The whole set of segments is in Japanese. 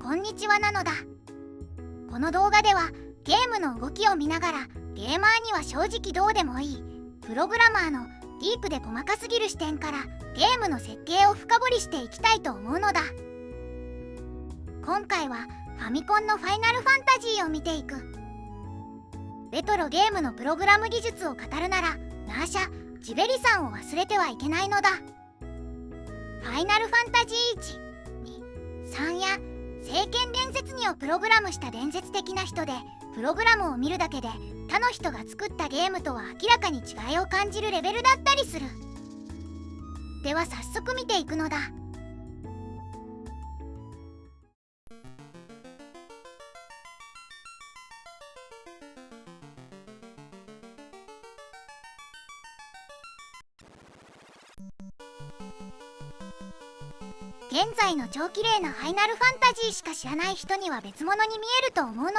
こんにちはなのだ。この動画ではゲームの動きを見ながらゲーマーには正直どうでもいいプログラマーのディープで細かすぎる視点からゲームの設計を深掘りしていきたいと思うのだ。今回はファミコンのファイナルファンタジーを見ていく。レトロゲームのプログラム技術を語るならナーシャ・ジベリさんを忘れてはいけないのだ。ファイナルファンタジー1、2、3や聖剣伝説2をプログラムした伝説的な人で、プログラムを見るだけで他の人が作ったゲームとは明らかに違いを感じるレベルだったりする。では早速見ていくのだ。現在の超綺麗なファイナルファンタジーしか知らない人には別物に見えると思うのだ。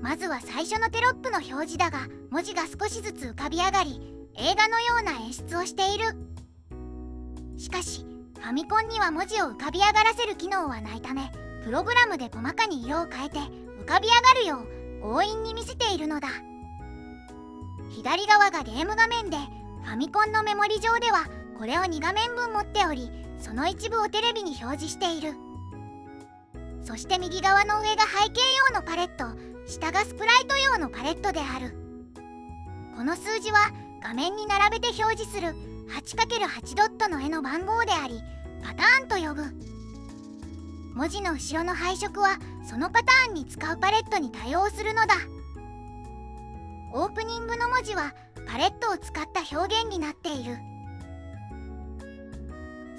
まずは最初のテロップの表示だが、文字が少しずつ浮かび上がり、映画のような演出をしている。しかしファミコンには文字を浮かび上がらせる機能はないため、プログラムで細かに色を変えて浮かび上がるよう強引に見せているのだ。左側がゲーム画面で、ファミコンのメモリ上ではこれを2画面分持っており、その一部をテレビに表示している。そして右側の上が背景用のパレット、下がスプライト用のパレットである。この数字は画面に並べて表示する 8×8 ドットの絵の番号であり、パターンと呼ぶ。文字の後ろの配色はそのパターンに使うパレットに対応するのだ。オープニングの文字はパレットを使った表現になっている。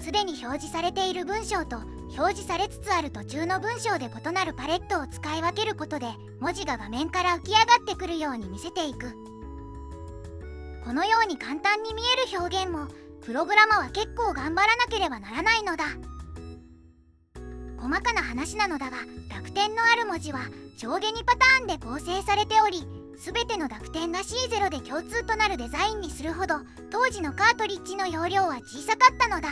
すでに表示されている文章と表示されつつある途中の文章で異なるパレットを使い分けることで、文字が画面から浮き上がってくるように見せていく。このように簡単に見える表現もプログラマは結構頑張らなければならないのだ。細かな話なのだが、濁点のある文字は上下にパターンで構成されており、全ての濁点が C0 で共通となるデザインにするほど当時のカートリッジの容量は小さかったのだ。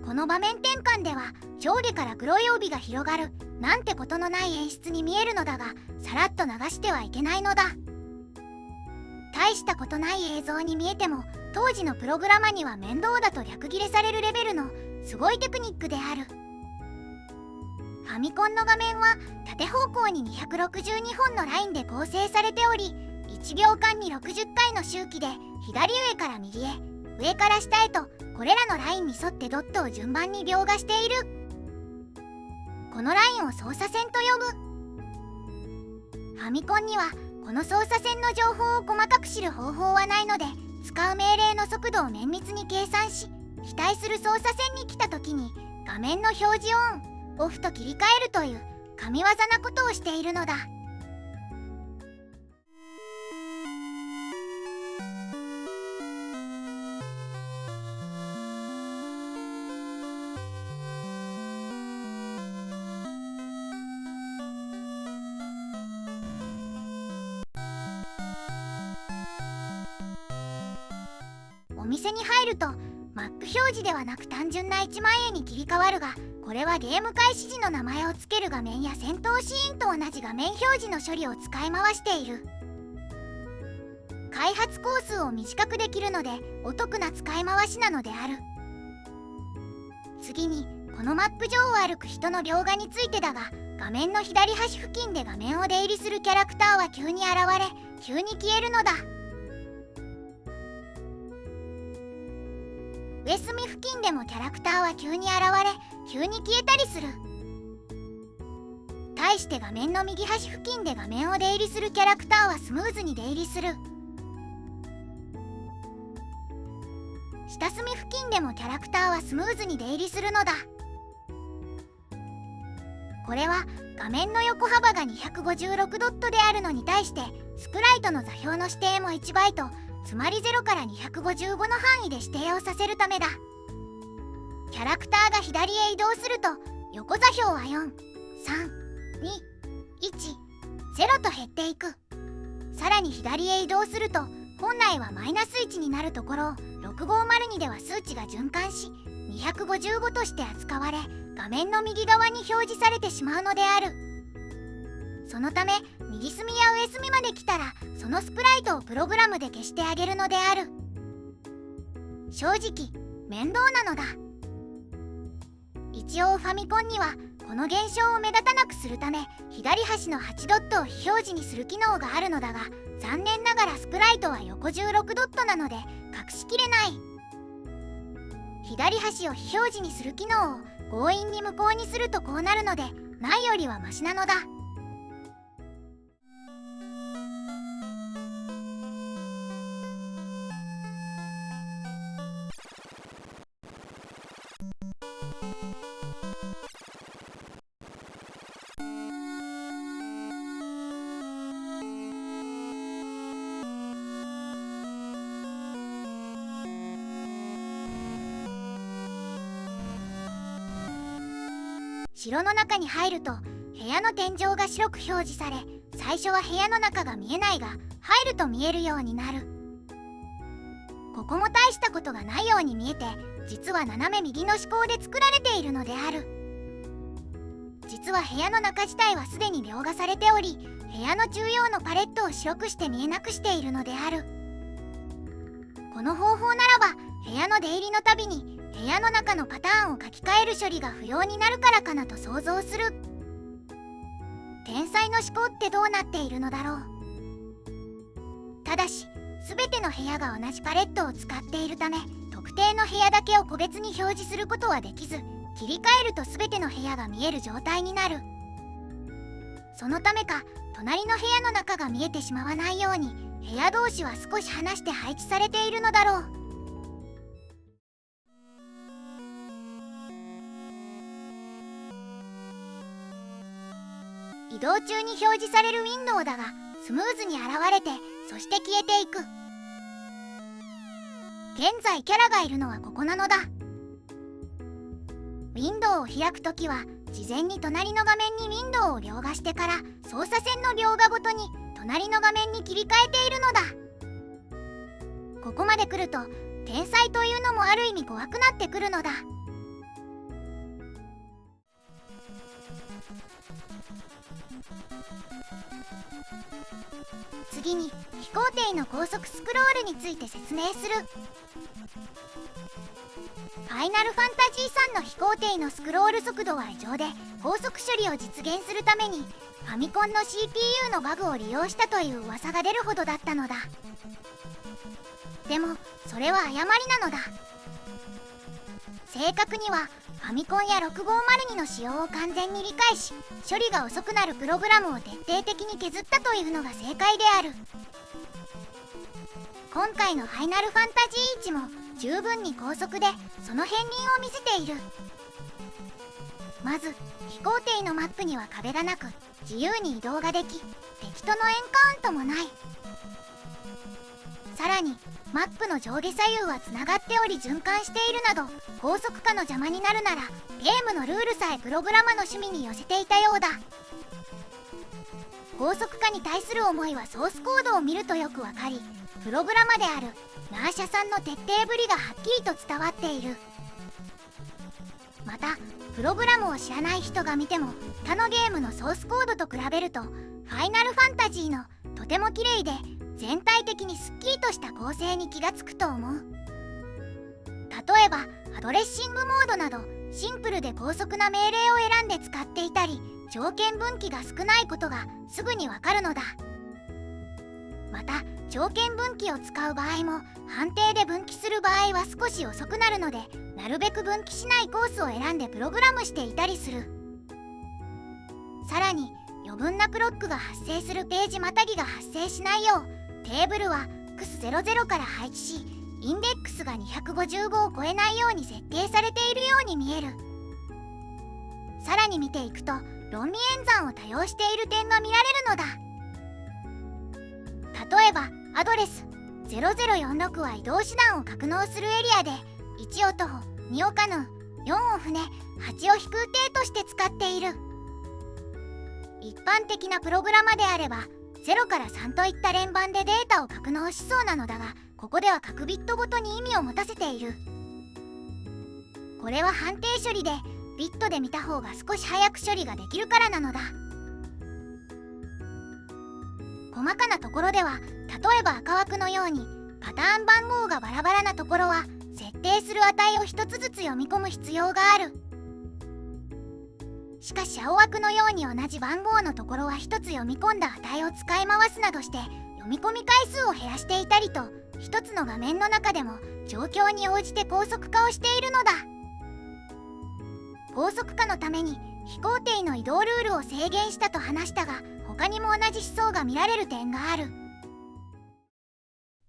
この場面転換では上下から黒い帯が広がるなんてことのない演出に見えるのだが、さらっと流してはいけないのだ。大したことない映像に見えても、当時のプログラマには面倒だと逆ギレされるレベルのすごいテクニックである。ファミコンの画面は縦方向に262本のラインで構成されており、1秒間に60回の周期で左上から右へ、上から下へとこれらのラインに沿ってドットを順番に描画している。このラインを操作線と呼ぶ。ファミコンにはこの操作線の情報を細かく知る方法はないので、使う命令の速度を綿密に計算し、期待する操作線に来た時に画面の表示をオン・オフと切り替えるという神業なことをしているのだ。お店に入るとマップ表示ではなく単純な1万円に切り替わるが、これはゲーム開始時の名前を付ける画面や戦闘シーンと同じ画面表示の処理を使い回している。開発工数を短くできるのでお得な使い回しなのである。次にこのマップ上を歩く人の描画についてだが、画面の左端付近で画面を出入りするキャラクターは急に現れ急に消えるのだ。上隅付近でもキャラクターは急に現れ急に消えたりする。対して画面の右端付近で画面を出入りするキャラクターはスムーズに出入りする。下隅付近でもキャラクターはスムーズに出入りするのだ。これは画面の横幅が256ドットであるのに対して、スプライトの座標の指定も1バイト、つまり0から255の範囲で指定をさせるためだ。キャラクターが左へ移動すると、横座標は4、3、2、1、0と減っていく。さらに左へ移動すると、本来はマイナス1になるところを6502では数値が循環し、255として扱われ、画面の右側に表示されてしまうのである。そのため右隅や上隅まで来たら、そのスプライトをプログラムで消してあげるのである。正直面倒なのだ。一応ファミコンにはこの現象を目立たなくするため、左端の8ドットを非表示にする機能があるのだが、残念ながらスプライトは横16ドットなので隠しきれない。左端を非表示にする機能を強引に無効にするとこうなるので、ないよりはマシなのだ。城の中に入ると部屋の天井が白く表示され、最初は部屋の中が見えないが入ると見えるようになる。ここも大したことがないように見えて、実は斜め右の指向で作られているのである。実は部屋の中自体はすでに描画されており、部屋の中央のパレットを白くして見えなくしているのである。この方法ならば部屋の出入りのたびに部屋の中のパターンを書き換える処理が不要になるからかなと想像する。天才の思考ってどうなっているのだろう。ただし全ての部屋が同じパレットを使っているため、特定の部屋だけを個別に表示することはできず、切り替えると全ての部屋が見える状態になる。そのためか隣の部屋の中が見えてしまわないように、部屋同士は少し離して配置されているのだろう。移動中に表示されるウィンドウだが、スムーズに現れて、そして消えていく。現在キャラがいるのはここなのだ。ウィンドウを開くときは事前に隣の画面にウィンドウを描画してから、操作線の描画ごとに隣の画面に切り替えているのだ。ここまで来ると天才というのもある意味怖くなってくるのだ。次に飛行艇の高速スクロールについて説明する。ファイナルファンタジー3の飛行艇のスクロール速度は異常で、高速処理を実現するためにファミコンの CPU のバグを利用したという噂が出るほどだったのだ。でもそれは誤りなのだ。正確にはファミコンや6502の仕様を完全に理解し、処理が遅くなるプログラムを徹底的に削ったというのが正解である。今回のファイナルファンタジー1も十分に高速でその片鱗を見せている。まず飛行艇のマップには壁がなく、自由に移動ができ、敵とのエンカウントもない。さらにマップの上下左右はつながっており循環しているなど、高速化の邪魔になるならゲームのルールさえプログラマーの趣味に寄せていたようだ。高速化に対する思いはソースコードを見るとよくわかり、プログラマであるナーシャさんの徹底ぶりがはっきりと伝わっている。またプログラムを知らない人が見ても、他のゲームのソースコードと比べるとファイナルファンタジーのとても綺麗で全体的にすっきりとした構成に気がつくと思う。例えばアドレッシングモードなどシンプルで高速な命令を選んで使っていたり、条件分岐が少ないことがすぐにわかるのだ。また条件分岐を使う場合も判定で分岐する場合は少し遅くなるので、なるべく分岐しないコースを選んでプログラムしていたりする。さらに余分なクロックが発生するページまたぎが発生しないよう、テーブルは x00 から配置し、インデックスが255を超えないように設定されているように見える。さらに見ていくと論理演算を多用している点が見られるのだ。例えばアドレス0046は移動手段を格納するエリアで1を徒歩、2をカヌー、4を船、8を飛空艇として使っている。一般的なプログラマであれば0から3といった連番でデータを格納しそうなのだが、ここでは各ビットごとに意味を持たせている。これは判定処理でビットで見た方が少し早く処理ができるからなのだ。細かなところでは、例えば赤枠のようにパターン番号がバラバラなところは設定する値を一つずつ読み込む必要がある。しかし青枠のように同じ番号のところは一つ読み込んだ値を使い回すなどして読み込み回数を減らしていたりと、一つの画面の中でも状況に応じて高速化をしているのだ。高速化のために飛行艇の移動ルールを制限したと話したが、他にも同じ思想が見られる点がある。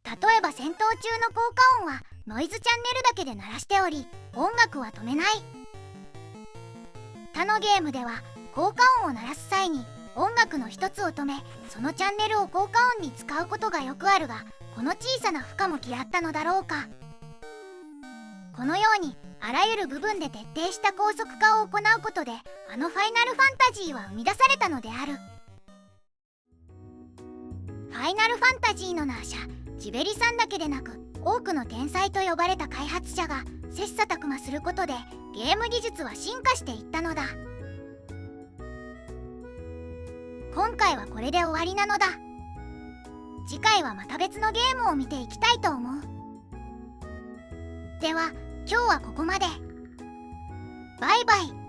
例えば戦闘中の効果音はノイズチャンネルだけで鳴らしており、音楽は止めない。他のゲームでは効果音を鳴らす際に音楽の一つを止め、そのチャンネルを効果音に使うことがよくあるが、この小さな負荷も嫌ったのだろうか。このようにあらゆる部分で徹底した高速化を行うことで、あのファイナルファンタジーは生み出されたのである。ファイナルファンタジーのナーシャ・ジベリさんだけでなく、多くの天才と呼ばれた開発者が切磋琢磨することでゲーム技術は進化していったのだ。今回はこれで終わりなのだ。次回はまた別のゲームを見ていきたいと思う。では今日はここまで。バイバイ。